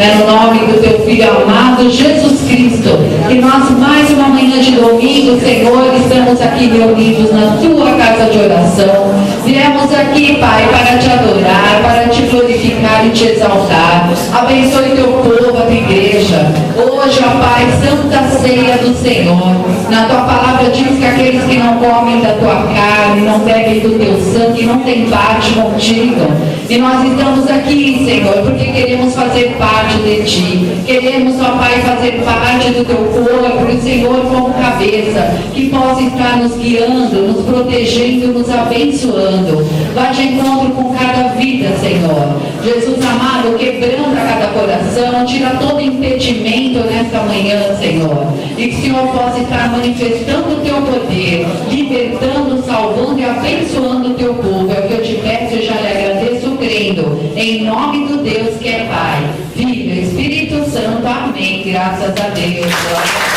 no nome do teu Filho amado, Jesus Cristo, que nós mais uma manhã de domingo, Senhor, estamos aqui reunidos na tua casa de oração. Viemos aqui, Pai, para te adorar, para te glorificar e te exaltar. Abençoe teu povo, a tua igreja. Hoje, ó Pai, Santa Ceia do Senhor. Na tua palavra diz que aqueles que não comem da tua carne, não bebem do teu sangue, não têm parte contigo. E nós estamos aqui, Senhor, porque queremos fazer parte de ti. Queremos, ó Pai, fazer parte do teu corpo, e o Senhor como cabeça, que possa estar nos guiando, nos protegendo, nos abençoando. Vá de encontro com cada vida, Senhor. Jesus amado, quebranta cada coração, tira todo impedimento nesta manhã, Senhor. E que o Senhor possa estar manifestando o teu poder, libertando, salvando e abençoando o teu povo. É o que eu te peço e já lhe agradeço, crendo. Em nome do Deus que é Pai, Filho e Espírito Santo. Amém. Graças a Deus.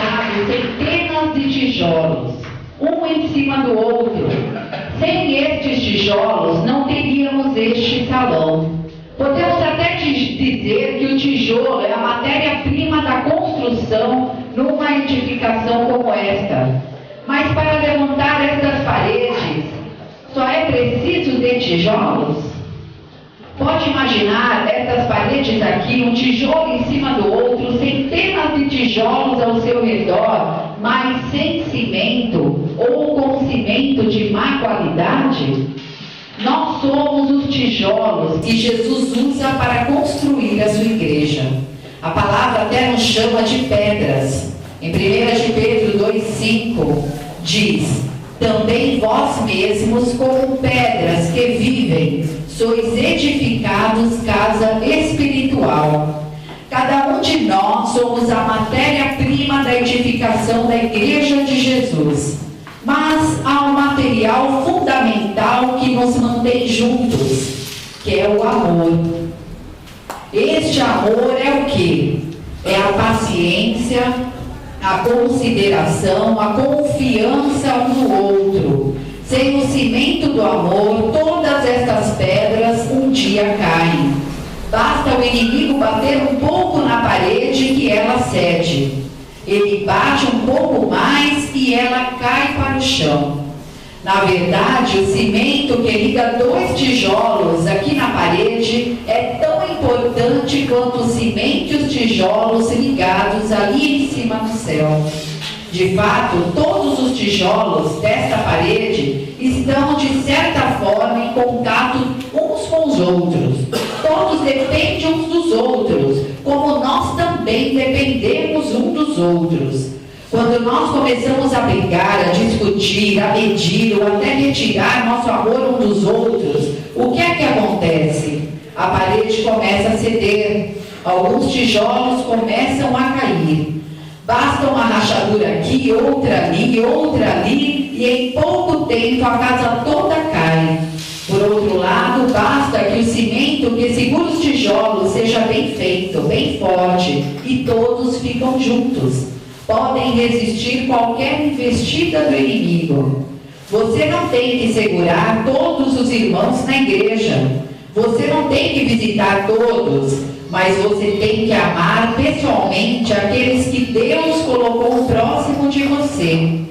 colocado centenas de tijolos, um em cima do outro. Sem estes tijolos, não teríamos este salão. Podemos até dizer que o tijolo é a matéria-prima da construção numa edificação como esta. Mas para levantar estas paredes, só é preciso de tijolos? Pode imaginar essas paredes aqui, um tijolo em cima do outro, centenas de tijolos ao seu redor, mas sem cimento ou com cimento de má qualidade? Nós somos os tijolos que Jesus usa para construir a sua igreja. A palavra até nos chama de pedras. Em 1 de Pedro 2,5 diz: também vós mesmos, como pedras que vivem, sois edificados casa espiritual. Cada um de nós somos a matéria-prima da edificação da igreja de Jesus. Mas há um material fundamental que nos mantém juntos, que é o amor. Este amor é o quê? É a paciência, a consideração, a confiança um no outro. Sem o cimento do amor, todas estas pedras um dia caem. Basta o inimigo bater um pouco na parede que ela cede. Ele bate um pouco mais e ela cai para o chão. Na verdade, o cimento que liga dois tijolos aqui na parede é tão importante quanto o cimento e os tijolos ligados ali em cima no céu. De fato, todos os tijolos desta parede estão, de certa forma, em contato uns com os outros. Todos dependem uns dos outros, como nós também dependemos uns dos outros. Quando nós começamos a brigar, a discutir, a medir ou até retirar nosso amor uns dos outros, o que é que acontece? A parede começa a ceder, alguns tijolos começam a cair. Basta uma rachadura aqui, outra ali, e em pouco tempo a casa toda cai. Por outro lado, basta que o cimento que segura os tijolos seja bem feito, bem forte, e todos ficam juntos. Podem resistir qualquer investida do inimigo. Você não tem que segurar todos os irmãos na igreja. Você não tem que visitar todos, mas você tem que amar pessoalmente aqueles que Deus colocou próximo de você.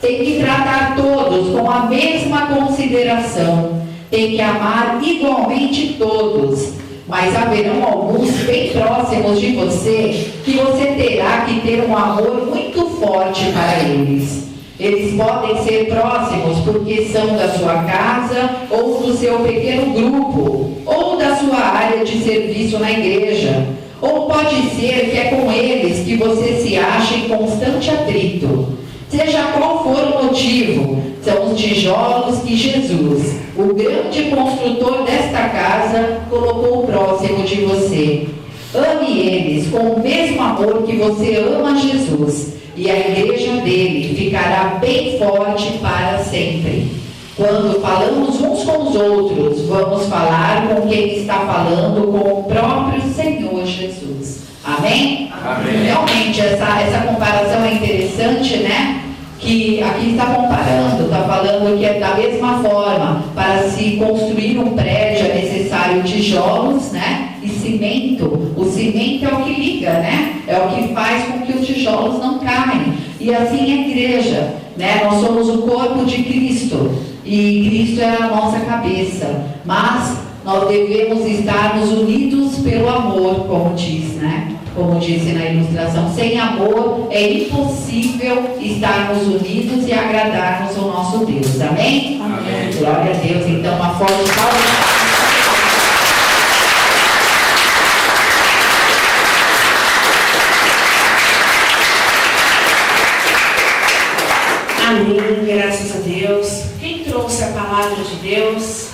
Tem que tratar todos com a mesma consideração. Tem que amar igualmente todos. Mas haverão alguns bem próximos de você que você terá que ter um amor muito forte para eles. Eles podem ser próximos porque são da sua casa ou do seu pequeno grupo ou da sua área de serviço na igreja. Ou pode ser que é com eles que você se acha em constante atrito. Seja qual for o motivo, são os tijolos que Jesus, o grande construtor desta casa, colocou próximo de você. Ame eles com o mesmo amor que você ama Jesus, e a igreja dele ficará bem forte para sempre. Quando falamos uns com os outros, vamos falar com quem está falando, com o próprio Senhor Jesus. Amém? Amém. Realmente, essa comparação é interessante, né? Que aqui está comparando, está falando que é da mesma forma, para se construir um prédio é necessário tijolos, né? E cimento. O cimento é o que liga, né? É o que faz com que os tijolos não caem. E assim é a igreja, né? Nós somos o corpo de Cristo e Cristo é a nossa cabeça. Mas nós devemos estarmos unidos pelo amor, como diz, né? Como disse na ilustração, sem amor é impossível estarmos unidos e agradarmos ao nosso Deus. Amém? Amém. Glória a Deus. Então, uma forte salva. Amém, graças a Deus. Quem trouxe a palavra de Deus?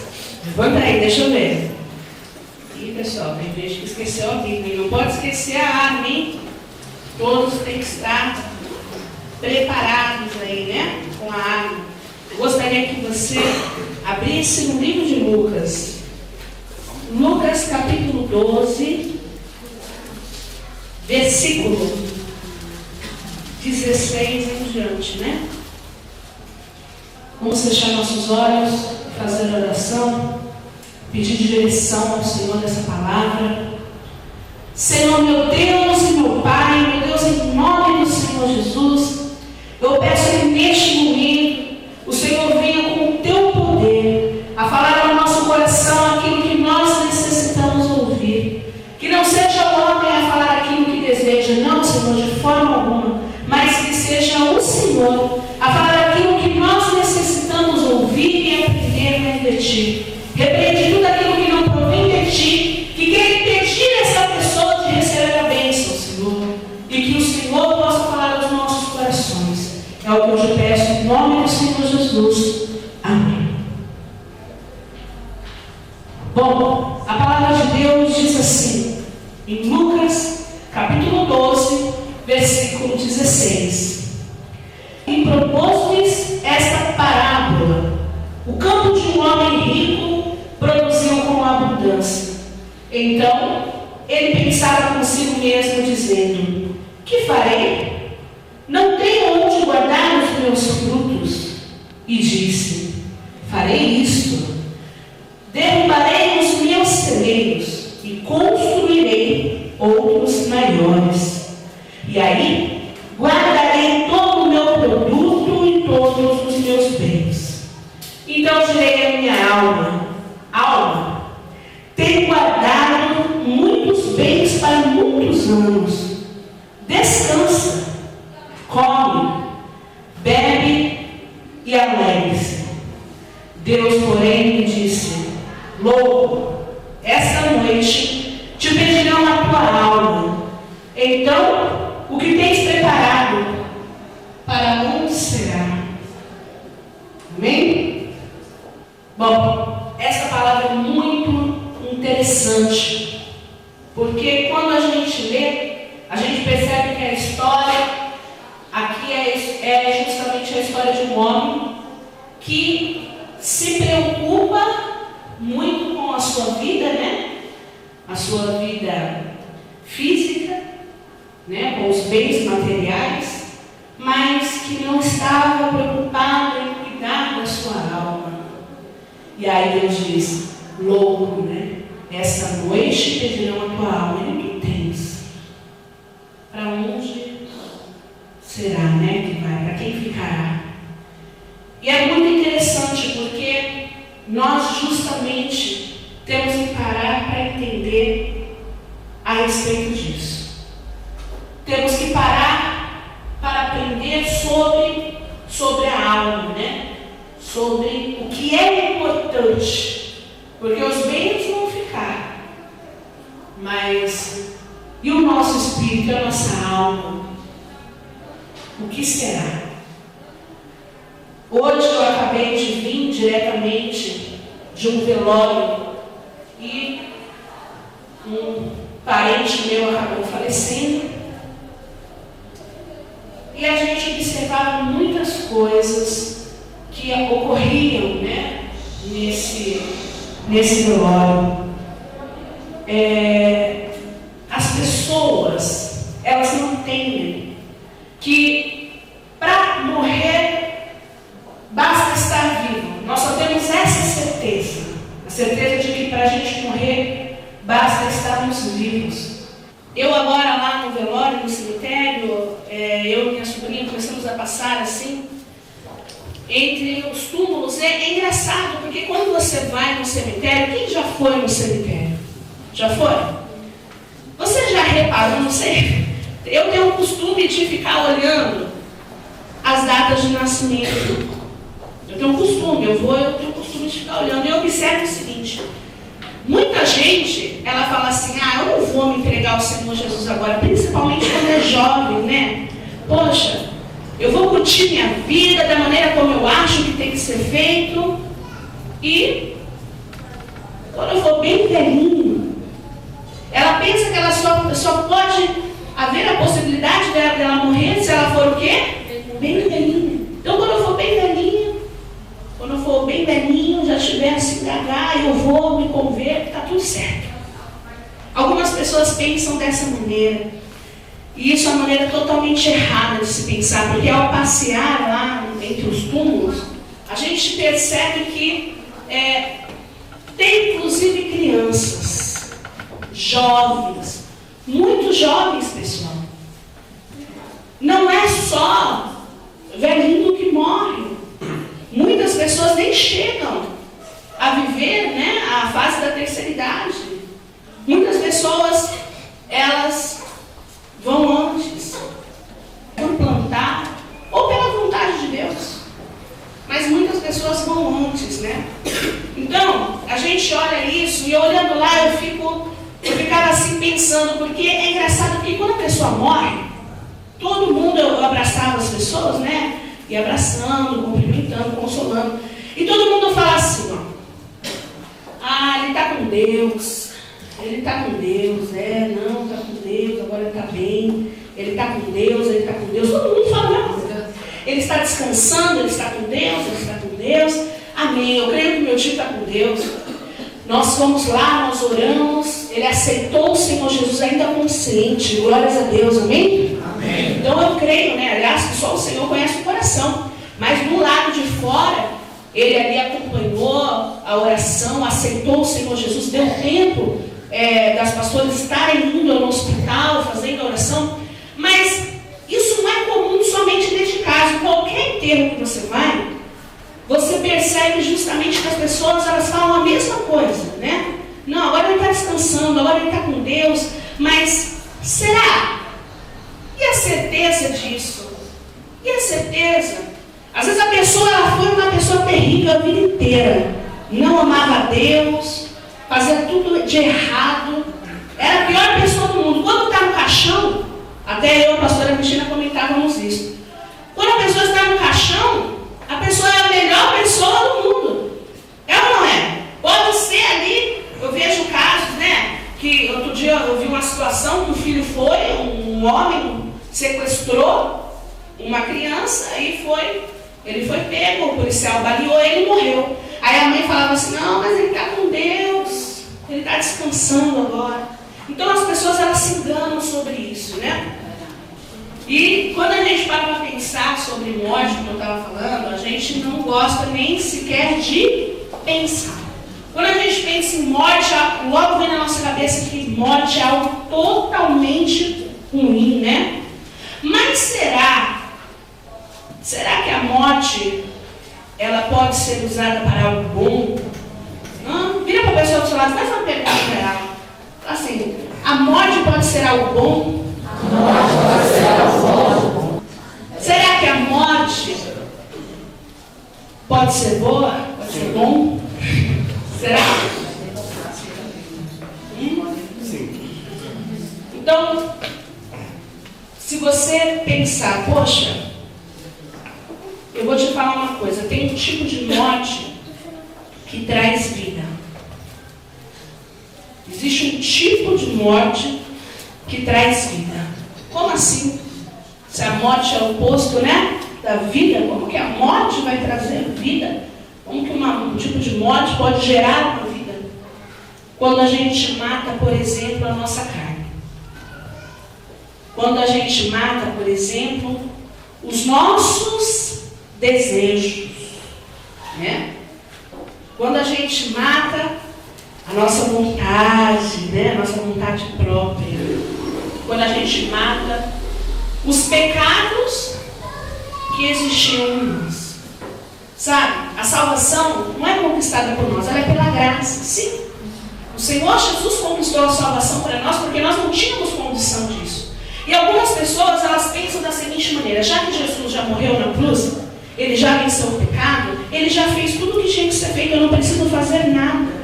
Levanta aí, deixa eu ver. Ih, pessoal, tem gente que esqueceu a Bíblia. Não pode esquecer a arma, hein? Todos têm que estar preparados aí, né? Com a arma. Eu gostaria que você abrisse no livro de Lucas. Lucas capítulo 12, versículo 16 em diante, né? Vamos fechar nossos olhos, fazer oração, pedir direção ao Senhor dessa palavra. Senhor, meu Deus e meu Pai, meu Deus, em nome do Senhor Jesus, eu peço que neste momento o Senhor venha com o teu poder a falar ao nosso coração aquilo que nós necessitamos ouvir. Que não seja o homem a falar aquilo que deseja, não, Senhor, de forma alguma, mas que seja o Senhor a falar aquilo que nós necessitamos ouvir e aprender mais de Ti. Repreende tudo aquilo que não provém de Ti, que quer impedir essa pessoa de receber a bênção, Senhor, e que o Senhor possa falar aos nossos corações. É o que eu te peço em nome do Senhor Jesus. Amém. Bom, a palavra de Deus diz assim, em Lucas, capítulo 12, versículo 16. E propôs-lhes esta parábola: o campo de um homem rico produziu com abundância. Então, ele pensava consigo mesmo, dizendo: que farei? Não tenho onde guardar os meus frutos. E disse: farei isto: derrubarei os meus celeiros e construirei outros maiores. E aí guardarei todo o meu produto e todos os meus bens. Então direi à minha alma: alma, tenho guardado muitos bens para muitos anos. Descansa, come, bebe e alegre-se. Deus, porém, me disse: louco, esta noite te pedirão a tua alma. Então, o que tens preparado, para onde será? Amém? Bom, essa palavra é muito interessante, porque quando a gente lê, a gente percebe que a história aqui é justamente a história de um homem que se preocupa muito com a sua vida, né? A sua vida física, né? Com os bens materiais, mas que não estava preocupado em cuidar da sua alma. E aí Deus diz: louco, né? Esta noite pedirão a tua alma e tu tens. Para onde será, né? Que vai? Para quem ficará? E é muito interessante porque nós justamente temos que parar para entender a respeito disso. Temos que parar para aprender sobre a alma, né? Sobre o que é importante. Porque os bens vão ficar. Mas e o nosso espírito, a nossa alma? O que será? Hoje eu acabei de vir diretamente de um velório e um parente meu acabou falecendo. E a gente observava muitas coisas que ocorriam, né, nesse velório. As pessoas, elas não entendem que para morrer basta estar vivo. Nós só temos essa certeza, a certeza de que para a gente morrer basta estarmos vivos. Eu agora lá no velório, no cemitério, eu e minha sobrinha começamos a passar assim entre os túmulos. É engraçado, porque quando você vai no cemitério, quem já foi no cemitério? Já foi? Você já reparou, não sei, eu tenho o costume de ficar olhando as datas de nascimento. Eu tenho o costume de ficar olhando. E eu observo o seguinte: muita gente, ela fala assim: eu não vou me entregar ao Senhor Jesus agora, principalmente quando é jovem, né? Poxa, eu vou curtir minha vida da maneira como eu acho que tem que ser feito. E quando eu for bem velhinho, ela pensa que ela só pode haver a possibilidade dela morrer se ela for o quê? Bem velhinha. Então quando eu for bem velhinho, já estiver assim, eu vou me converter, está tudo certo. Algumas pessoas pensam dessa maneira. E isso é uma maneira totalmente errada de se pensar, porque ao passear lá entre os túmulos, a gente percebe que tem inclusive crianças, jovens, muito jovens, pessoal. Não é só velhinho que morre. Muitas pessoas nem chegam a viver, né, a fase da terceira idade. Muitas pessoas, elas vão antes, por plantar, ou pela vontade de Deus. Mas muitas pessoas vão antes, né? Então, a gente olha isso e olhando lá eu ficava assim pensando, porque é engraçado que quando a pessoa morre, todo mundo, eu abraçava as pessoas, né? E abraçando, cumprimentando, consolando. E todo mundo fala assim, ó. Ah, ele está com Deus. Ele está com Deus, não, está com Deus, agora ele está bem. Ele está com Deus, ele está com Deus. Todo mundo fala a mesma coisa. Ele está descansando, ele está com Deus, ele está com Deus. Amém, eu creio que meu tio está com Deus. Nós fomos lá, nós oramos. Ele aceitou o Senhor Jesus ainda consciente. Glórias a Deus, amém? Amém. Então eu creio, né? Aliás, que só o Senhor conhece o coração. Mas do lado de fora, ele ali acompanhou a oração, aceitou o Senhor Jesus, deu tempo das pastoras estarem indo no hospital, fazendo a oração. Mas isso não é comum somente neste caso. Qualquer enterro que você vai, você percebe justamente que as pessoas, elas falam a mesma coisa, né? Não, agora ele está descansando, agora ele está com Deus. Mas será? E a certeza disso? E a certeza? Às vezes a pessoa, ela foi uma pessoa terrível a vida inteira. Não amava a Deus, fazia tudo de errado. Era a pior pessoa do mundo. Quando está no caixão, até eu e a pastora Cristina comentávamos isso. Quando a pessoa está no caixão, a pessoa é a melhor pessoa do mundo. É ou não é? Pode ser ali, eu vejo casos, né? Que outro dia eu vi uma situação que o filho foi, um homem sequestrou uma criança e ele foi pego, o policial baleou ele e morreu. Aí a mãe falava assim, não, mas ele está com Deus, ele está descansando agora. Então as pessoas, elas se enganam sobre isso, né? E quando a gente para pensar sobre morte, como eu estava falando, a gente não gosta nem sequer de pensar. Quando a gente pensa em morte, logo vem na nossa cabeça que morte é algo totalmente ruim, né? Mas será que a morte, ela pode ser usada para algo bom? Não? Vira para a pessoa do seu lado, faz uma pergunta para ela. Assim, a morte pode ser algo bom? A morte pode ser algo bom. Será que a morte pode ser boa? Pode ser bom? Será? Sim. Então, se você pensar, poxa, eu vou te falar uma coisa, tem um tipo de morte que traz vida. Existe um tipo de morte que traz vida. Como assim? Se a morte é o oposto, né, da vida, como que a morte vai trazer vida? Como que um tipo de morte pode gerar uma vida? Quando a gente mata, por exemplo, a nossa carne. Quando a gente mata, por exemplo, os nossos desejos, né? Quando a gente mata a nossa vontade, né? A nossa vontade própria. Quando a gente mata os pecados que existiam em nós. Sabe? A salvação não é conquistada por nós, ela é pela graça. Sim. O Senhor Jesus conquistou a salvação para nós porque nós não tínhamos condição disso. E algumas pessoas, elas pensam da seguinte maneira: já que Jesus já morreu na cruz, ele já venceu o pecado, ele já fez tudo o que tinha que ser feito, eu não preciso fazer nada.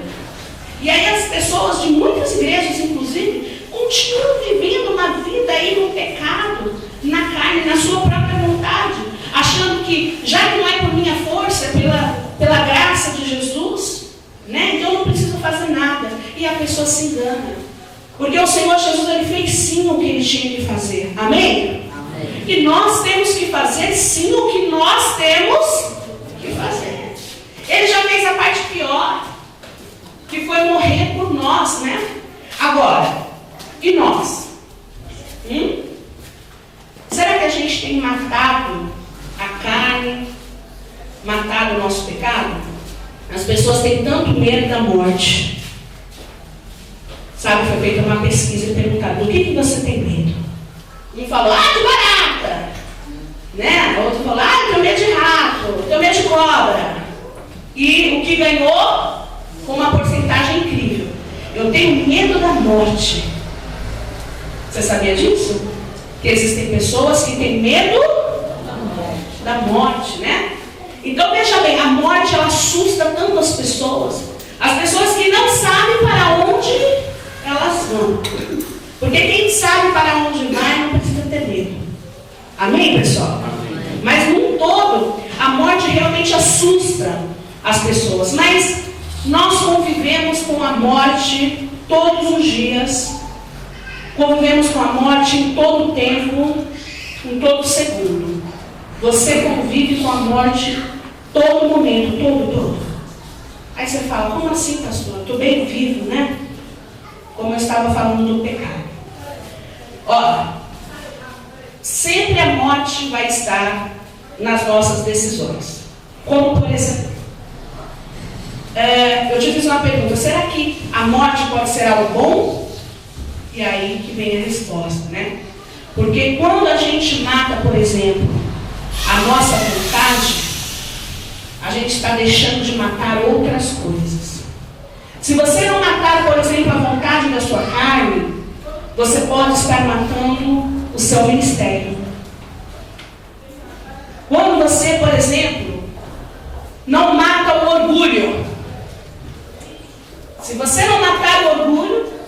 E aí as pessoas de muitas igrejas, inclusive, continuam vivendo uma vida aí no pecado, na carne, na sua própria vontade, achando que já que não é por minha força, é pela graça de Jesus, né? Então eu não preciso fazer nada. E a pessoa se engana. Porque o Senhor Jesus, ele fez sim o que ele tinha que fazer. Amém? Amém. E nós temos que fazer sim o que nós temos que fazer. Ele já fez a parte pior, que foi morrer por nós, né? Agora, e nós? Será que a gente tem matado a carne, matado o nosso pecado? As pessoas têm tanto medo da morte. Sabe, foi feita uma pesquisa e perguntaram: do que você tem medo? Um falou: de barata. Né? Outro falou: eu tenho medo de rato, eu tenho medo de cobra. E o que ganhou com uma porcentagem incrível: eu tenho medo da morte. Você sabia disso? Que existem pessoas que têm medo da morte, né? Então veja bem, a morte ela assusta tanto as pessoas que não sabem para onde elas vão. Porque quem sabe para onde vai não precisa ter medo. Amém, pessoal? Amém. Mas num todo, a morte realmente assusta as pessoas. Mas nós convivemos com a morte todos os dias. Convivemos com a morte em todo o tempo, em todo segundo. Você convive com a morte todo momento, todo. Aí você fala: como assim, pastor? Eu estou bem vivo, né? Como eu estava falando do pecado. Olha, sempre a morte vai estar nas nossas decisões. Como, por exemplo, eu te fiz uma pergunta: será que a morte pode ser algo bom? E aí que vem a resposta, né? Porque quando a gente mata, por exemplo, a nossa vontade, a gente está deixando de matar outras coisas. Se você não matar, por exemplo, a vontade da sua carne, você pode estar matando o seu ministério. Quando você, por exemplo, não mata o orgulho, se você não matar o orgulho,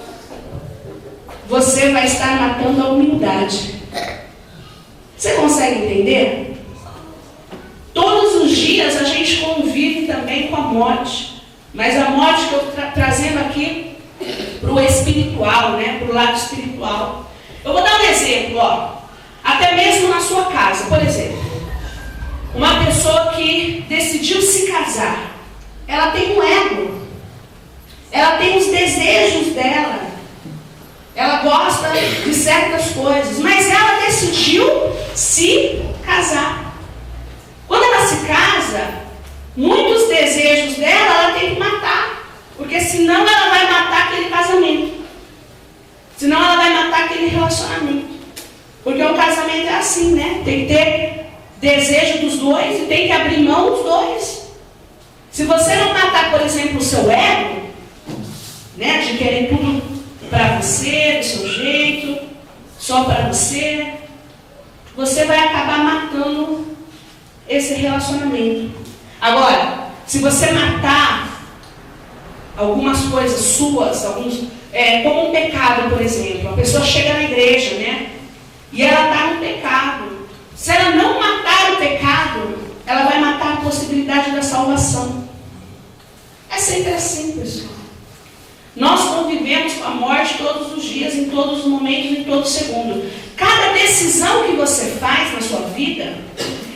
você vai estar matando a humildade. Você consegue entender? Todos os dias a gente convive também com a morte. Mas a morte que eu estou trazendo aqui para o espiritual, né? Para o lado espiritual. Eu vou dar um exemplo, ó. Até mesmo na sua casa, por exemplo. Uma pessoa que decidiu se casar. Ela tem um ego. Ela tem os desejos dela. Ela gosta de certas coisas. Mas ela decidiu se casar. Quando ela se casa, muitos desejos dela, ela tem que matar. Porque senão ela vai matar aquele casamento. Senão ela vai matar aquele relacionamento. Porque o casamento é assim, né? Tem que ter desejo dos dois e tem que abrir mão dos dois. Se você não matar, por exemplo, o seu ego, né? De querer tudo para você, do seu jeito, só para você, você vai acabar matando esse relacionamento. Agora, se você matar algumas coisas suas, como um pecado, por exemplo, a pessoa chega na igreja, né? E ela está no pecado. Se ela não matar o pecado, ela vai matar a possibilidade da salvação. É sempre assim, pessoal. Nós convivemos com a morte todos os dias, em todos os momentos, em todo segundo. Cada decisão que você faz na sua vida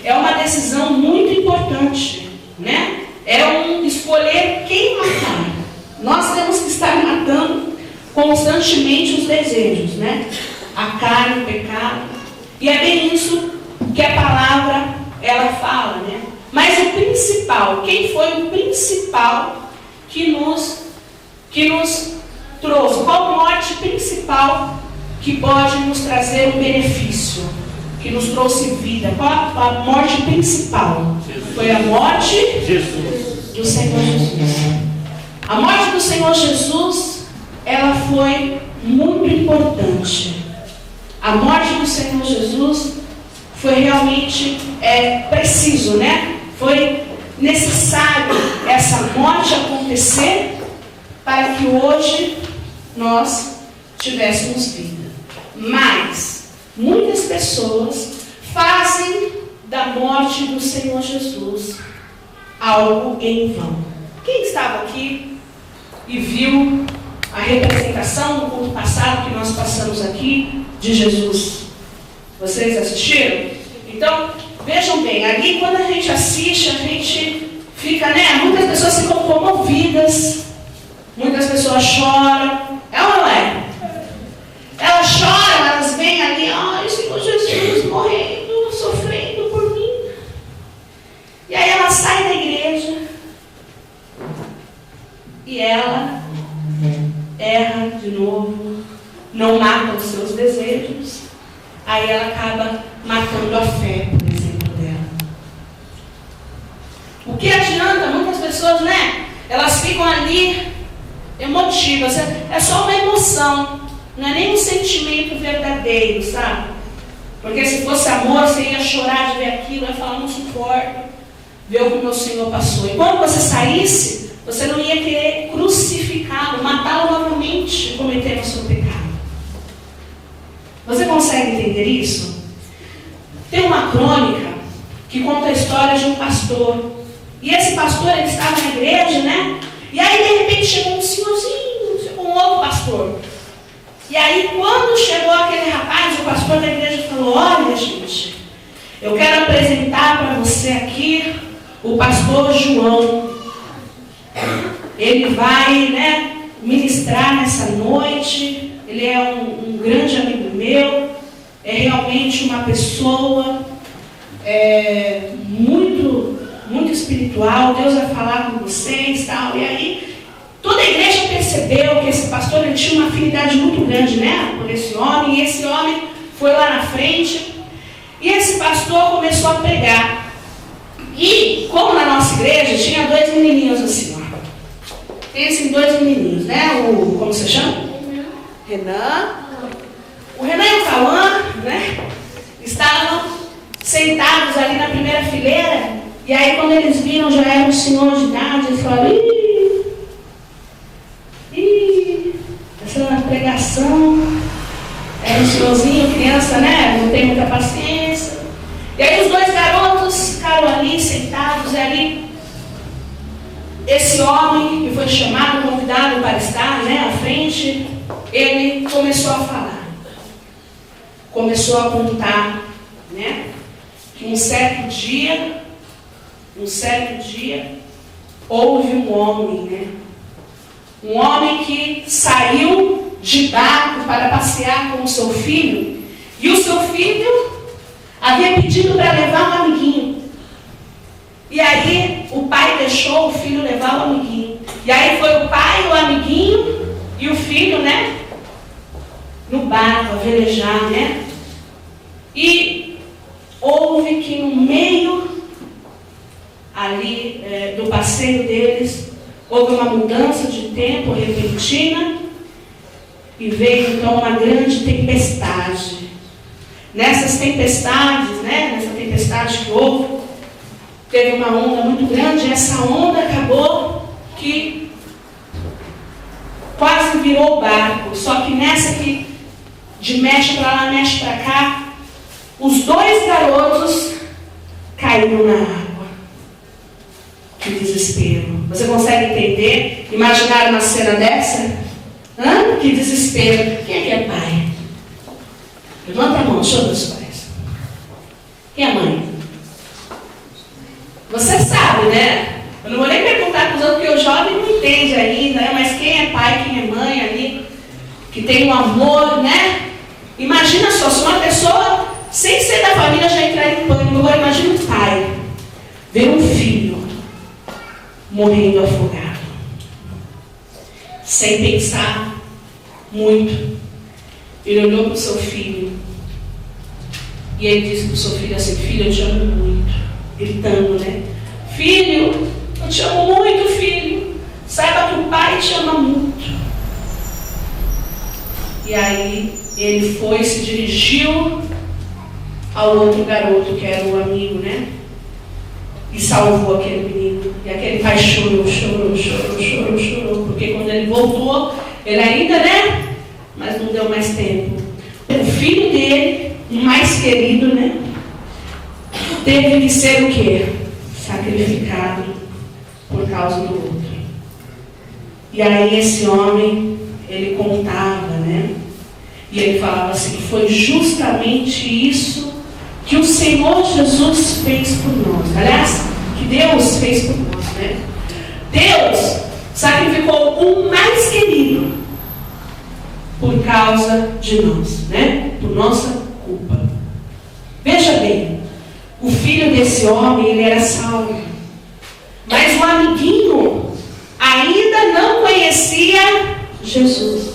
é uma decisão muito importante, né? É escolher quem matar. Nós temos que estar matando constantemente os desejos, né? A carne, o pecado. E é bem isso que a palavra ela fala, né? Mas o principal, quem foi o principal que nos trouxe? Qual morte principal que pode nos trazer um benefício? Que nos trouxe vida? Qual a morte principal? Jesus. Foi a morte do Senhor Jesus. A morte do Senhor Jesus, ela foi muito importante. A morte do Senhor Jesus foi realmente preciso, né? Foi necessário essa morte acontecer para que hoje nós tivéssemos vida. Mas muitas pessoas fazem da morte do Senhor Jesus algo em vão. Quem estava aqui e viu a representação do culto passado que nós passamos aqui de Jesus? Vocês assistiram? Então, vejam bem, ali quando a gente assiste, a gente fica, né? Muitas pessoas ficam comovidas, muitas pessoas choram. É ou não é? Elas choram, elas vêm ali, o Senhor Jesus morreu. ela erra de novo, não mata os seus desejos, aí ela acaba matando a fé, por exemplo, dela. O que adianta? Muitas pessoas, né? Elas ficam ali emotivas, é só uma emoção, não é nem um sentimento verdadeiro, sabe? Porque se fosse amor, você ia chorar de ver aquilo, ia falar, não suporto ver o que o meu Senhor passou. E quando você saísse, você não ia querer crucificá-lo, matá-lo novamente, cometendo o seu pecado. Você consegue entender isso? Tem uma crônica que conta a história de um pastor. E esse pastor, ele estava na igreja, né? E aí, de repente, chegou um senhorzinho, chegou um outro pastor. E aí, quando chegou aquele rapaz, o pastor da igreja falou, olha, gente, eu quero apresentar para você aqui o pastor João. Ele vai, né, ministrar nessa noite. Ele é um grande amigo meu. É realmente uma pessoa muito espiritual. Deus vai falar com vocês, tal. E aí, toda a igreja percebeu que esse pastor, ele tinha uma afinidade muito grande, né, por esse homem. E esse homem foi lá na frente. E esse pastor começou a pregar. E, como na nossa igreja, tinha 2 menininhos assim, ó. Tem esses 2 menininhos, né? Como você chama? Renan. O Renan e o Cauã, né? Estavam sentados ali na primeira fileira. E aí, quando eles viram, já era um senhor de idade. Eles falaram, essa pregação. Era um senhorzinho, criança, né? Não tem muita paciência. E aí os 2 garotos ficaram ali, sentados, e ali esse homem que foi chamado, convidado para estar, né, à frente, ele começou a falar. Começou a contar, né, que um certo dia, houve um homem, né, um homem que saiu de barco para passear com o seu filho, e o seu filho havia pedido para levar um amiguinho. E aí o pai deixou o filho levar o amiguinho. E aí foi o pai, o amiguinho e o filho, né? No barco, a velejar, né? E houve que no meio ali do passeio deles, houve uma mudança de tempo repentina e veio então uma grande tempestade. Nessas tempestades, né? Nessa tempestade que houve, teve uma onda muito grande, e essa onda acabou que quase virou o barco. Só que nessa que de mexe para lá, mexe para cá, os 2 garotos caíram na água. Que desespero. Você consegue entender? Imaginar uma cena dessa? Hã? Que desespero. Quem é que é pai? Levanta a mão, deixa eu ver os pais. Quem é mãe? Você sabe, né? Eu não vou nem perguntar para os outros, porque o jovem não entende ainda, né? Mas quem é pai, quem é mãe ali, que tem um amor, né? Imagina só, se uma pessoa, sem ser da família, já entrar em pânico. Agora imagina o pai ver um filho morrendo afogado. Sem pensar muito. Ele olhou para o seu filho e ele disse para o seu filho assim, filho, eu te amo muito. Gritando, né? Filho, eu te amo muito, filho. Saiba que o pai te ama muito. E aí ele foi, se dirigiu ao outro garoto, que era o amigo, né? E salvou aquele menino. E aquele pai chorou. Porque quando ele voltou, ele ainda, né? Mas não deu mais tempo. O filho dele, o mais querido, né? Teve que ser o quê? Sacrificado por causa do outro. E aí esse homem, ele contava, né? E ele falava assim, foi justamente isso que o Senhor Jesus fez por nós. Aliás, que Deus fez por nós, né? Deus sacrificou o mais querido por causa de nós, né? Por nossa culpa. Veja bem, o filho desse homem, ele era salvo. Mas o amiguinho ainda não conhecia conhecia Jesus.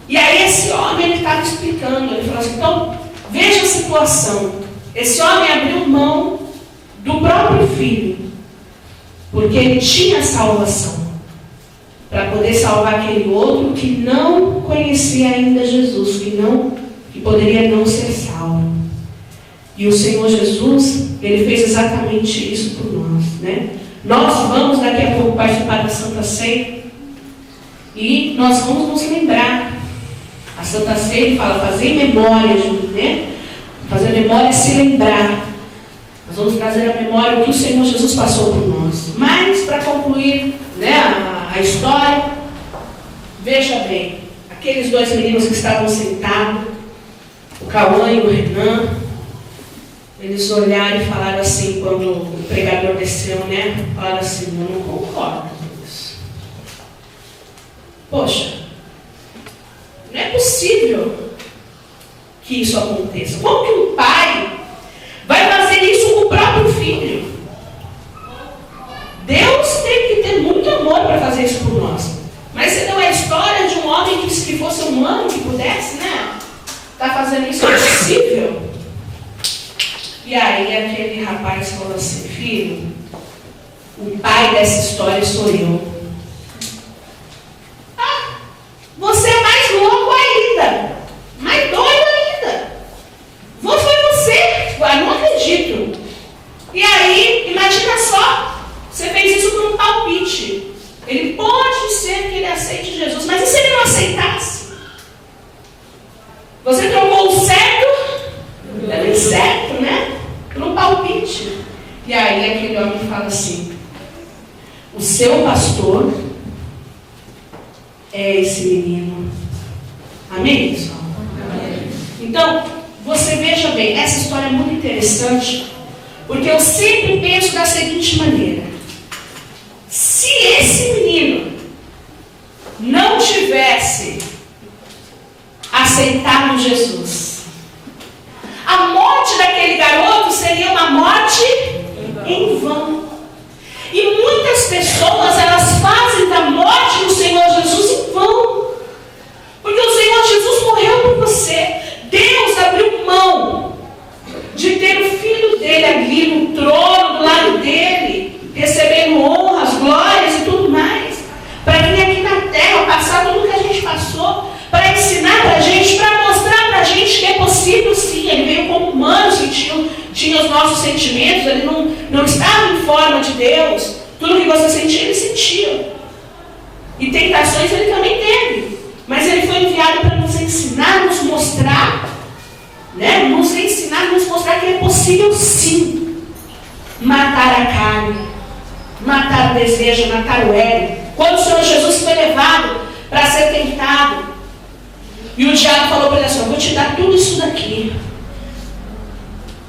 E aí esse homem, ele estava explicando, ele falou assim, então, veja a situação. Esse homem abriu mão do próprio filho, porque ele tinha salvação, para poder salvar aquele outro que não conhecia ainda Jesus, que poderia não ser salvo. E o Senhor Jesus, ele fez exatamente isso por nós, né? Nós vamos daqui a pouco participar da Santa Ceia e nós vamos nos lembrar. A Santa Ceia fala fazer memória, né? Fazer memória é se lembrar. Nós vamos trazer à memória o que o Senhor Jesus passou por nós. Mas, para concluir, né, a história, veja bem, aqueles dois meninos que estavam sentados, o Cauã e o Renan, eles olharam e falaram assim, quando o pregador desceu, né? Falaram assim, eu não concordo com isso. Poxa, não é possível que isso aconteça. Como que um pai vai fazer isso com o próprio filho? Deus tem que ter muito amor para fazer isso por nós. Mas você deu a história de um homem que, se fosse humano, que pudesse, né? Tá fazendo isso, é possível? E aí aquele rapaz falou assim, filho, o pai dessa história sou eu. Ah, você é mais louco ainda, mais doido ainda. Foi você, eu não acredito. E aí, imagina só, você fez isso por um palpite. Ele pode ser que ele aceite Jesus, mas e se ele não aceitasse? Você trocou o certo pelo incerto, né? Por um palpite. E aí aquele homem fala assim, o seu pastor é esse menino. Amém, pessoal? Amém. Então, você veja bem, essa história é muito interessante, porque eu sempre penso da seguinte maneira: se esse menino não tivesse aceitado Jesus, a morte daquele garoto seria uma morte em vão. E muitas pessoas, elas fazem da morte do Senhor Jesus em vão. Porque o Senhor Jesus morreu por você. Deus abriu mão de ter o filho dele ali no trono, do lado dele, recebendo honras, glórias e tudo mais, para vir aqui na terra, passar tudo que a gente passou, para ensinar para a gente, para mostrar para a gente que é possível sim. Ele veio como humano, tinha os nossos sentimentos, ele não estava em forma de Deus. Tudo que você sentia, ele sentia. E tentações ele também teve. Mas ele foi enviado para nos ensinar, nos mostrar, né? Nos ensinar, nos mostrar que é possível sim matar a carne, matar o desejo, matar o ego. Quando o Senhor Jesus foi levado para ser tentado, e o diabo falou para ele assim, eu vou te dar tudo isso daqui.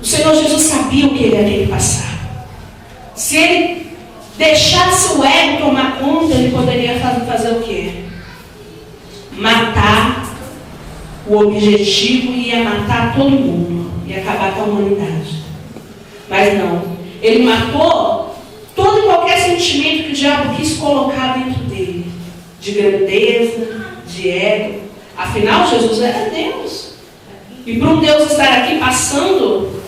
O Senhor Jesus sabia o que ele ia ter que passar. Se ele deixasse o ego tomar conta, ele poderia fazer o quê? Matar o objetivo, e ia matar todo mundo, ia acabar com a humanidade. Mas não, ele matou todo e qualquer sentimento que o diabo quis colocar dentro dele, de grandeza, de ego. Afinal, Jesus era Deus. E para um Deus estar aqui passando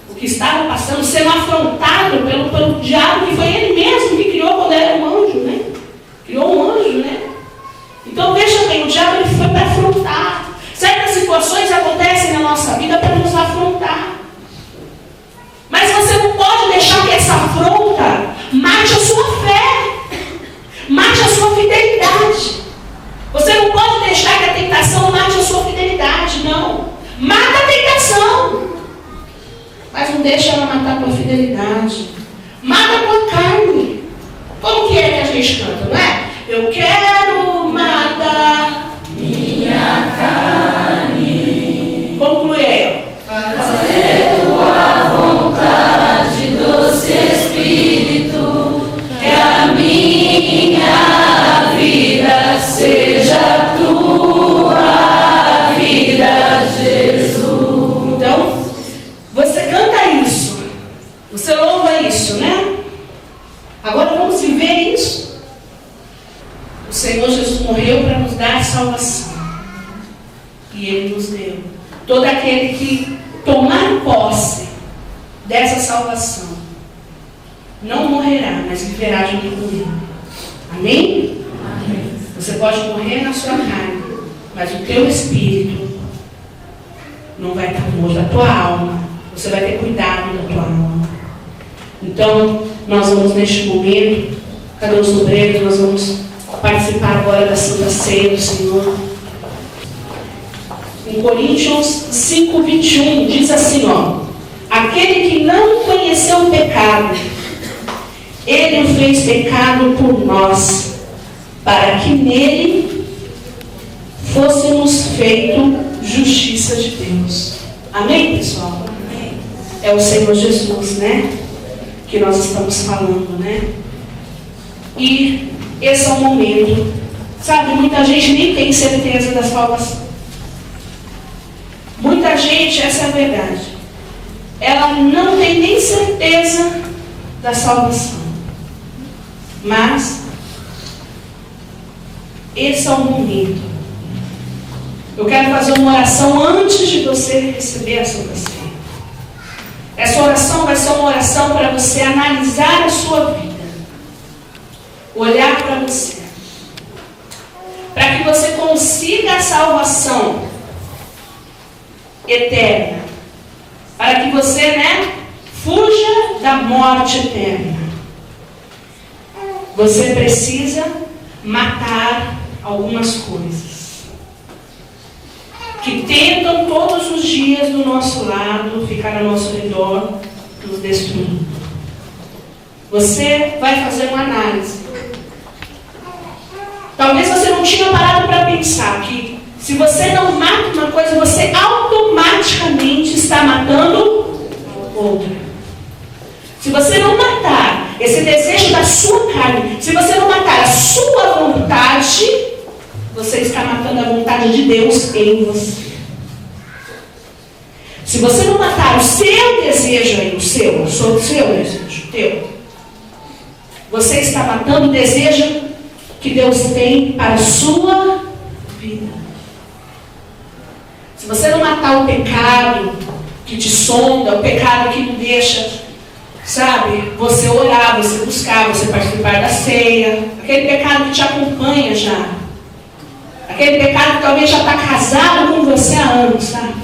o que estava passando, sendo afrontado pelo diabo, que foi ele mesmo que criou quando era um anjo, né? Criou um anjo, né? Então veja bem, o diabo ele foi para afrontar. Certas situações acontecem na nossa vida para nos afrontar. Mas você não pode deixar que essa afronta mate a sua fé, mate a sua fidelidade. Você não pode deixar que a tentação mate a sua fidelidade, não. Mata a tentação, mas não deixa ela matar a tua fidelidade. Mata a tua carne. Como que é que a gente canta, não é? Eu quero matar minha carne. Conclui aí. Fazer tua vontade, doce Espírito, que a minha vida seja tua vida, Jesus. Então, você canta isso, você louva isso, né? Agora vamos viver isso. Senhor Jesus morreu para nos dar salvação. E Ele nos deu. Todo aquele que tomar posse dessa salvação não morrerá, mas viverá junto com Ele. Amém? Amém? Você pode morrer na sua carne, mas o teu espírito não vai estar morto. A tua alma, você vai ter cuidado da tua alma. Então, nós vamos neste momento, cadê os obreiros? Nós vamos participar agora da Santa Ceia do Senhor. Em Coríntios 5:21 diz assim, ó: aquele que não conheceu o pecado, Ele o fez pecado por nós, para que nele fôssemos feito justiça de Deus. Amém, pessoal? Amém. É o Senhor Jesus, né? Que nós estamos falando, né? E esse é o momento. Sabe, muita gente nem tem certeza da salvação. Muita gente, essa é a verdade, ela não tem nem certeza da salvação. Mas esse é o momento. Eu quero fazer uma oração antes de você receber a Santa Ceia. Essa oração vai ser uma oração para você analisar a sua vida, olhar para você, para que você consiga a salvação eterna, para que você, fuja da morte eterna. Você precisa matar algumas coisas que tentam todos os dias do nosso lado, ficar ao nosso redor, nos destruindo. Você vai fazer uma análise. Talvez você não tinha parado para pensar que se você não mata uma coisa, você automaticamente está matando outra. Se você não matar esse desejo da sua carne, se você não matar a sua vontade, você está matando a vontade de Deus em você. Se você não matar o seu desejo aí, o seu desejo, teu, você está matando o desejo que Deus tem para a sua vida. Se você não matar o pecado que te sonda, o pecado que não deixa, sabe, você orar, você buscar, você participar da ceia, aquele pecado que te acompanha já, aquele pecado que talvez já está casado com você há anos, sabe?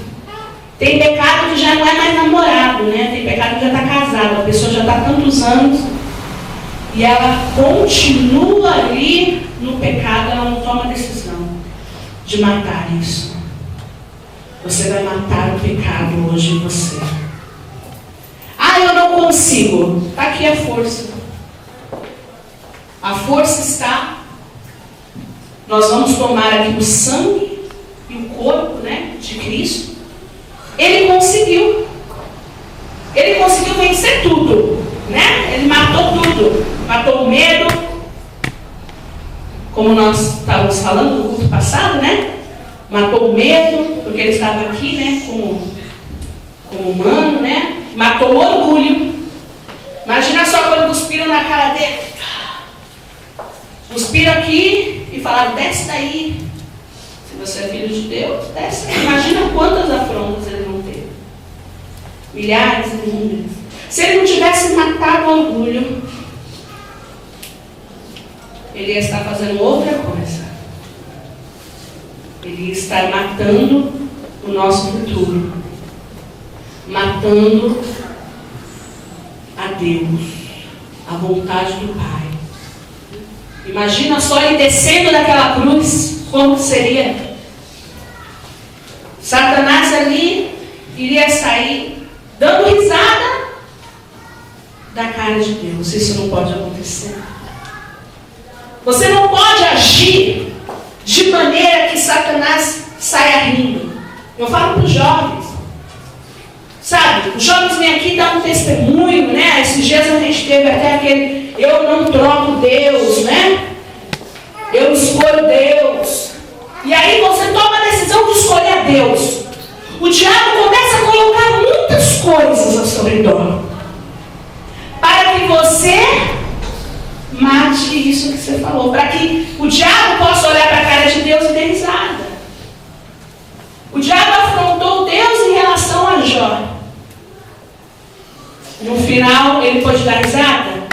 Tem pecado que já não é mais namorado, né? Tem pecado que já está casado, a pessoa já está há tantos anos e ela continua ali no pecado, ela não toma a decisão de matar isso. Você vai matar o pecado hoje em você. Ah, eu não consigo. Está aqui a força. A força está. Nós vamos tomar aqui o sangue e o corpo, de Cristo. Ele conseguiu. Ele conseguiu vencer tudo, Ele matou tudo. Matou o medo. Como nós estávamos falando no culto passado, Matou o medo, porque ele estava aqui, como humano, Matou o orgulho. Imagina só quando cuspiram na cara dele. Cuspiram aqui e falaram, desce daí. Se você é filho de Deus, desce daí. Imagina quantas afrontas ele não teve. Milhares e números. Se ele não tivesse matado o orgulho, ele ia estar fazendo outra coisa. Ele ia estar matando o nosso futuro. Matando a Deus, a vontade do Pai. Imagina só ele descendo daquela cruz, como seria? Satanás ali iria sair dando risada da cara de Deus. Isso não pode acontecer. Você não pode agir de maneira que Satanás saia rindo. Eu falo para os jovens. Sabe, os jovens vêm aqui dar um testemunho, Esses dias a gente teve até aquele, eu não troco Deus, Eu escolho Deus. E aí você toma a decisão de escolher a Deus. O diabo começa a colocar muitas coisas ao seu redor, para que você mate isso que você falou, para que o diabo possa olhar para a cara de Deus e dar risada. O diabo afrontou Deus em relação a Jó. No final, ele pôde dar risada?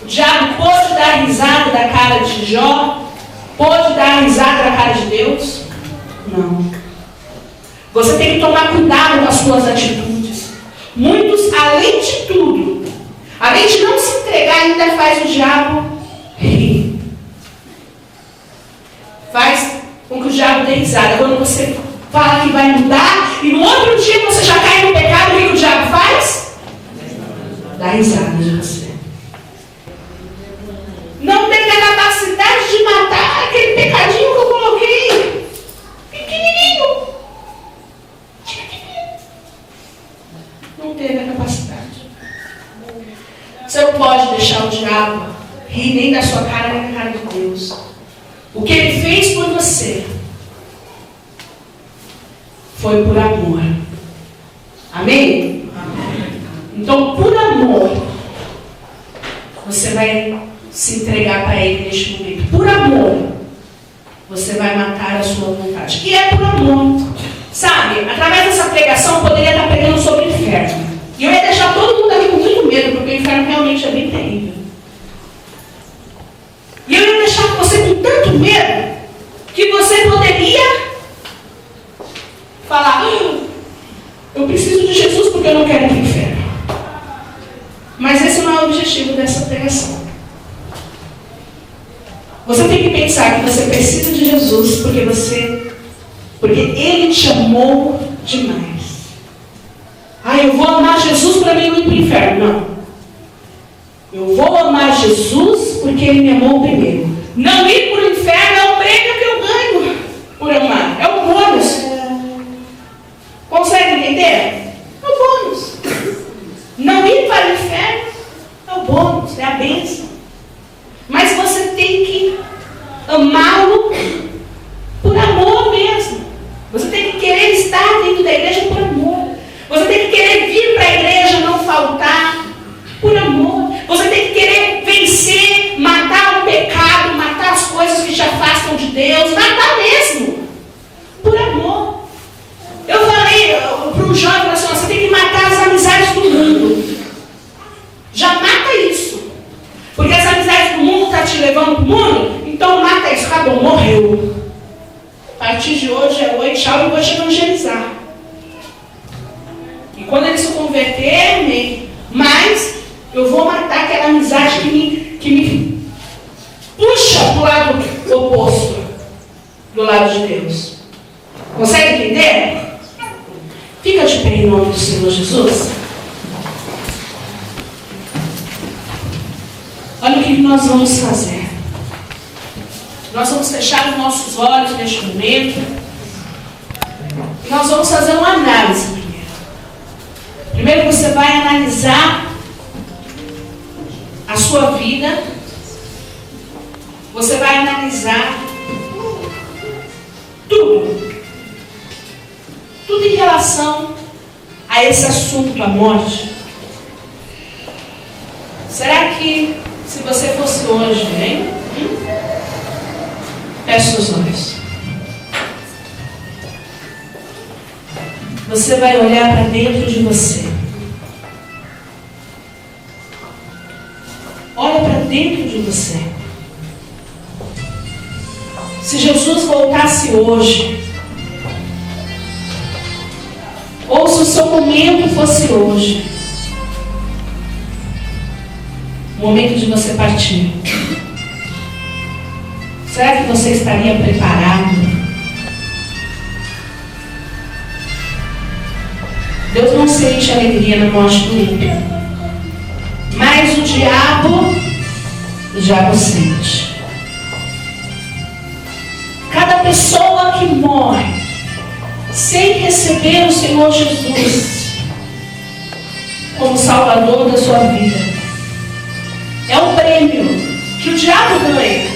O diabo pôde dar risada da cara de Jó? Pôde dar risada da cara de Deus? Não. Você tem que tomar cuidado com as suas atitudes. Muitos, além de tudo, além de não se entregar, ainda faz o diabo rir. Faz com que o diabo dê risada. Quando você fala que vai mudar, e no outro dia você já cai no pecado, o que o diabo faz? Dá risada de você. Não teve a capacidade de matar aquele pecadinho que eu coloquei. Pequenininho. Não teve a capacidade. Você não pode deixar o diabo rir nem da sua cara, nem da cara de Deus. O que ele fez por você foi por amor. Amém? Amém. Então, por amor, você vai se entregar para ele neste momento. Por amor, você vai matar a sua vontade. E é por amor. Sabe, através dessa pregação, eu poderia estar pregando sobre o inferno. E eu ia deixar todo mundo aqui com muito medo, porque o inferno realmente é bem terrível. E eu ia deixar você com tanto medo, que você poderia falar: eu preciso de Jesus porque eu não quero ir para o inferno. Mas esse não é o objetivo dessa pregação. Você tem que pensar que você precisa de Jesus porque Ele te amou demais. Eu vou amar Jesus para mim não ir para o inferno. Não. Eu vou amar Jesus porque Ele me amou primeiro. Não ir para o inferno é o prêmio que eu ganho por amar. É o bônus. Consegue entender? É o bônus. Não ir para o inferno é o bônus, é a bênção. Mas você tem que amá-lo por amor mesmo. Você tem que querer estar dentro da igreja por amor. Você tem que querer vir para a igreja, não faltar, por amor. Você tem que querer vencer, matar o pecado, matar as coisas que te afastam de Deus, matar mesmo, por amor. Eu falei para o jovem assim: você tem que matar as amizades do mundo. Já mata isso. Porque as amizades do mundo estão te levando para o mundo, então mata isso, acabou, morreu. A partir de hoje é oi, tchau, e vou te evangelizar. E quando ele se converter, amém. Mas eu vou matar aquela amizade que me puxa para o lado oposto do lado de Deus. Consegue entender? Fica de pé em nome do Senhor Jesus. Olha o que nós vamos fazer. Nós vamos fechar os nossos olhos neste momento. E nós vamos fazer uma análise primeiro. Primeiro você vai analisar a sua vida. Você vai analisar tudo. Tudo em relação a esse assunto, a morte. Será que se você fosse hoje, hein? Feche os olhos. Você vai olhar para dentro de você. Olha para dentro de você. Se Jesus voltasse hoje, ou se o seu momento fosse hoje, o momento de você partir, será que você estaria preparado? Deus não sente alegria na morte do ímpio, mas o diabo sente. Cada pessoa que morre sem receber o Senhor Jesus como Salvador da sua vida, é um prêmio que o diabo ganha.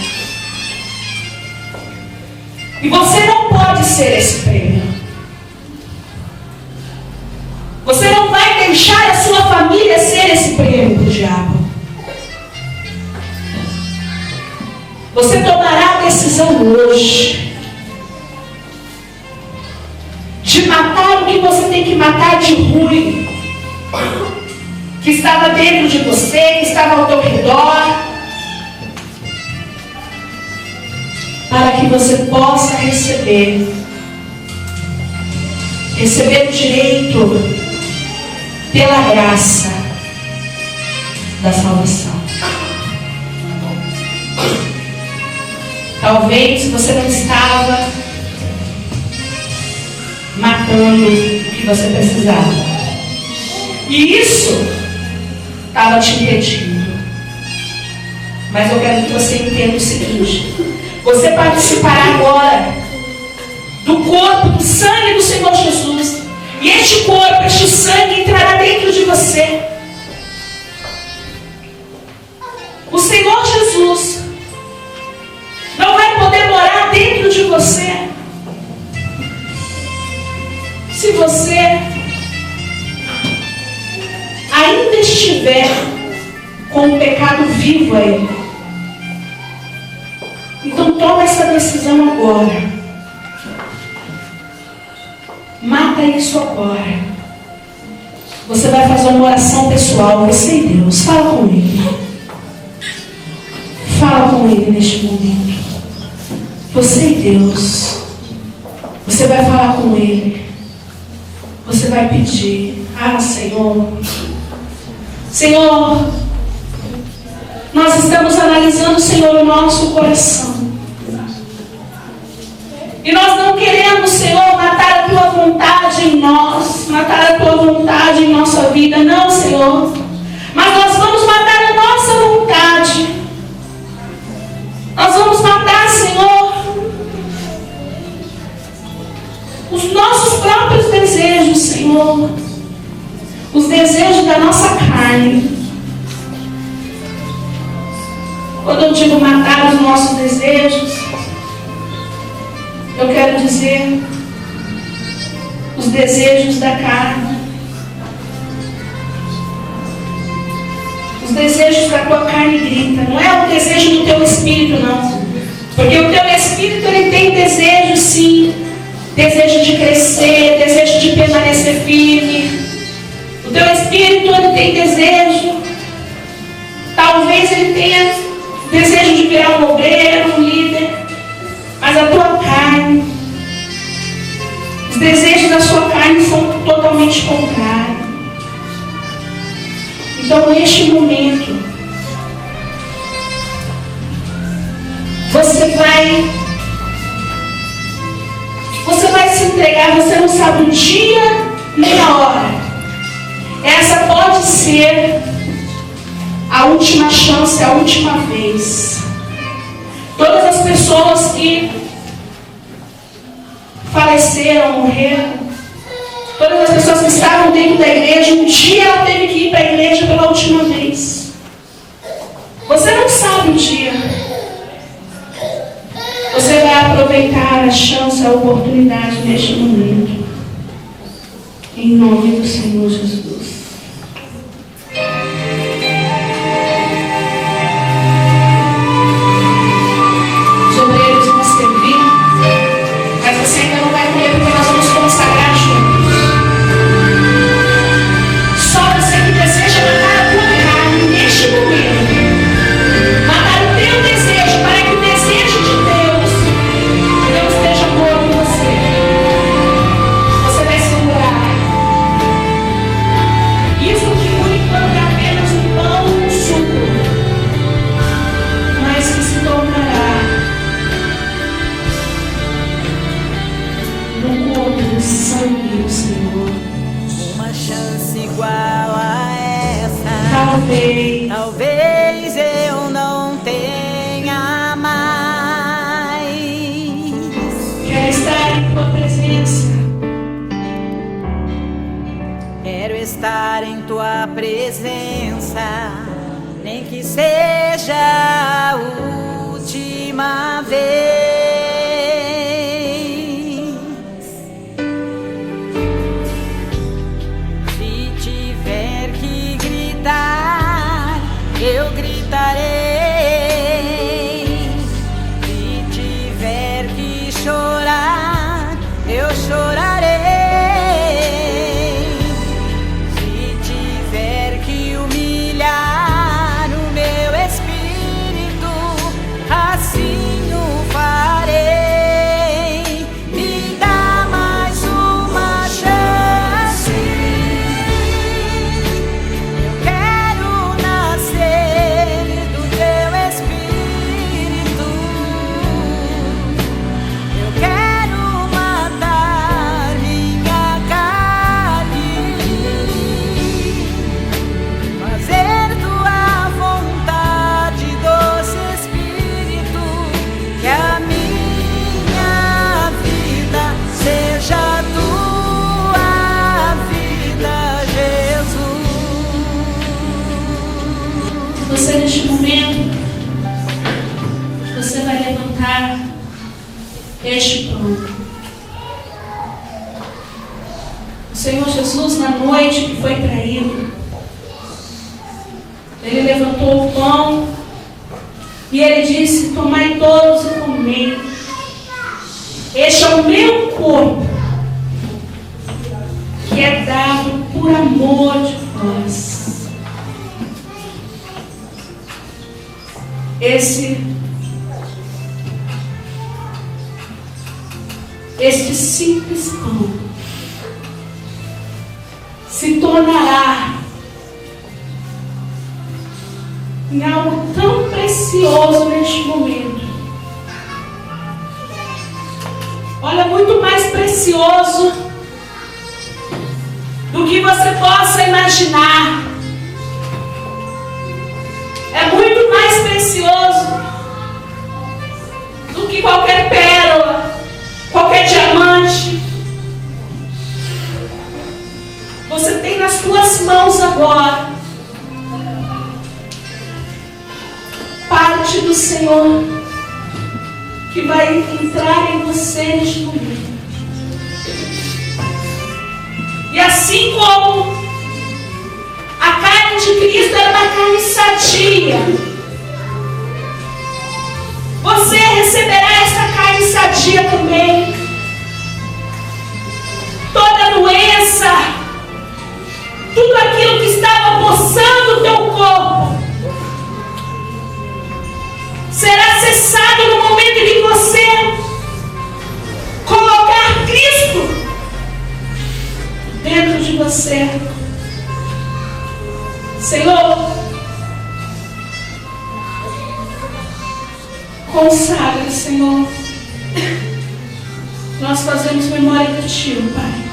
E você não pode ser esse prêmio. Você não vai deixar a sua família ser esse prêmio para o diabo. de ruim que estava dentro de você, que estava ao teu redor, para que você possa receber o direito pela graça da salvação. Talvez você não estava matando o que você precisava, e isso estava te impedindo. Mas eu quero que você entenda o seguinte: você participará agora do corpo, do sangue do Senhor Jesus. E este corpo, este sangue entrará dentro de você. O Senhor Jesus não vai poder morar dentro de você se você ainda estiver com o pecado vivo a Ele. Então toma essa decisão agora. Mata isso agora. Você vai fazer uma oração pessoal, você e Deus. Fala com Ele. Fala com Ele neste momento. Você e Deus. Você vai falar com Ele. Você vai pedir: ah, Senhor. Senhor, nós estamos analisando, Senhor, o nosso coração. E nós não queremos, Senhor, matar a Tua vontade em nós, matar a Tua vontade em nossa vida. Não, Senhor. Mas nós vamos matar a nossa vontade. Nós vamos matar, Senhor, os nossos próprios desejos, Senhor. Os desejos da nossa carne. Quando eu digo matar os nossos desejos, eu quero dizer os desejos da carne. Os desejos da tua carne grita. Não é o desejo do teu espírito, não. Porque o teu espírito, ele tem desejo, sim. Desejo de crescer, desejo de permanecer firme. O teu espírito, ele tem desejo. Talvez ele tenha desejo de virar um obreiro, um líder. Mas a tua carne, os desejos da sua carne são totalmente contrários. Então, neste momento, você vai se entregar. Você não sabe o dia nem a hora. Essa pode ser a última chance, a última vez. Todas as pessoas que faleceram, morreram, todas as pessoas que estavam dentro da igreja, um dia ela teve que ir para a igreja pela última vez. Você não sabe o dia. Você vai aproveitar a chance, a oportunidade neste momento. Em nome do Senhor Jesus. Talvez eu não tenha mais. Quero estar em tua presença. Quero estar em tua presença, nem que seja a última vez. Se tiver que gritar, eu gritarei. Se tiver que chorar, eu chorarei. Você neste momento, você vai levantar este pão. O Senhor Jesus, na noite que foi traído, Ele levantou o pão e Ele disse: tomai todos e comei. Este é o meu corpo, que é dado por amor de vós. Este simples pão se tornará em algo tão precioso neste momento. Olha, muito mais precioso do que você possa imaginar. É muito mais precioso do que qualquer pérola, qualquer diamante. Você tem nas suas mãos agora parte do Senhor que vai entrar em você neste momento. E assim como a carne de Cristo era uma carne sadia, você receberá essa carne sadia também. Toda doença, tudo aquilo que estava coçando o teu corpo, será cessado no momento em que você colocar Cristo dentro de você. Senhor, consagra, Senhor. Nós fazemos memória de Ti, Pai.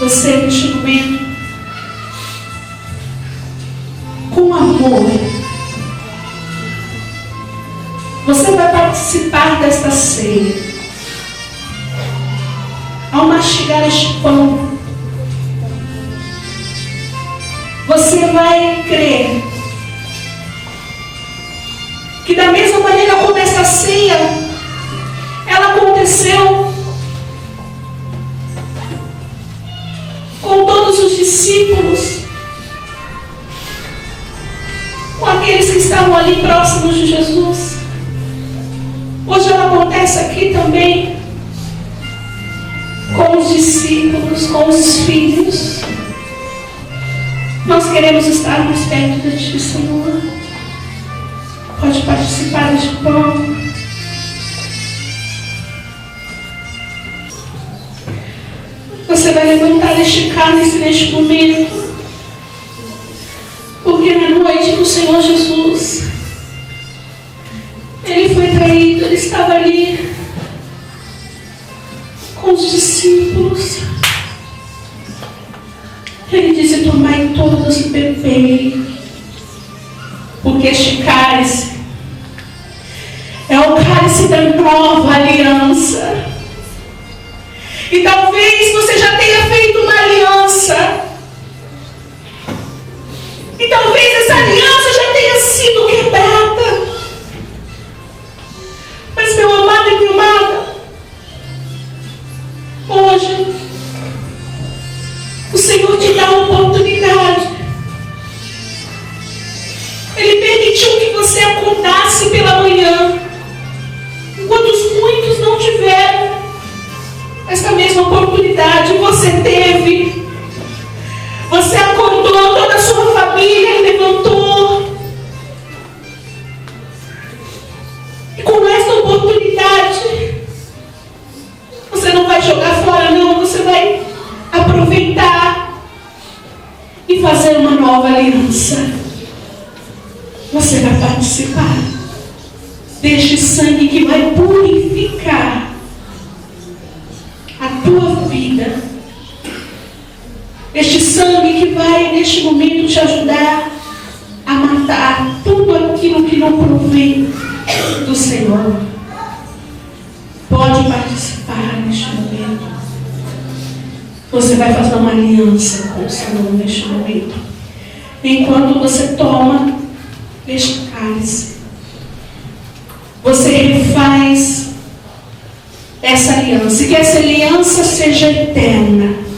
Você, neste momento, com amor, você vai participar desta ceia. Ao mastigar este pão, você vai crer que da mesma maneira como esta ceia, ela aconteceu com todos os discípulos, com aqueles que estavam ali próximos de Jesus. Hoje ela acontece aqui também com os discípulos, com os filhos. Nós queremos estar mais perto de Ti, Senhor. Pode participar deste pão. Você vai levantar este cálice neste momento, porque na noite do Senhor Jesus, Ele foi traído, Ele estava ali com os discípulos. Ele disse: tomai todos e bebei, porque este cálice é o cálice da nova aliança. E talvez você já tenha feito uma aliança, e talvez essa aliança já tenha sido quebrada. Mas, meu amado e minha amada, hoje o Senhor te dá uma oportunidade. Ele permitiu que você acordasse pela manhã, enquanto muitos não tiveram essa mesma oportunidade. Você teve. Você acordou, toda a sua família levantou. E com essa oportunidade, você não vai jogar fora, não. Você vai aproveitar e fazer uma nova aliança. Você vai participar deste sangue que vai purificar a tua vida. Este sangue que vai, neste momento, te ajudar a matar tudo aquilo que não provém do Senhor. Pode participar neste momento. Você vai fazer uma aliança com o Senhor neste momento. Enquanto você toma este cálice, você refaz essa aliança. E que essa aliança seja eterna.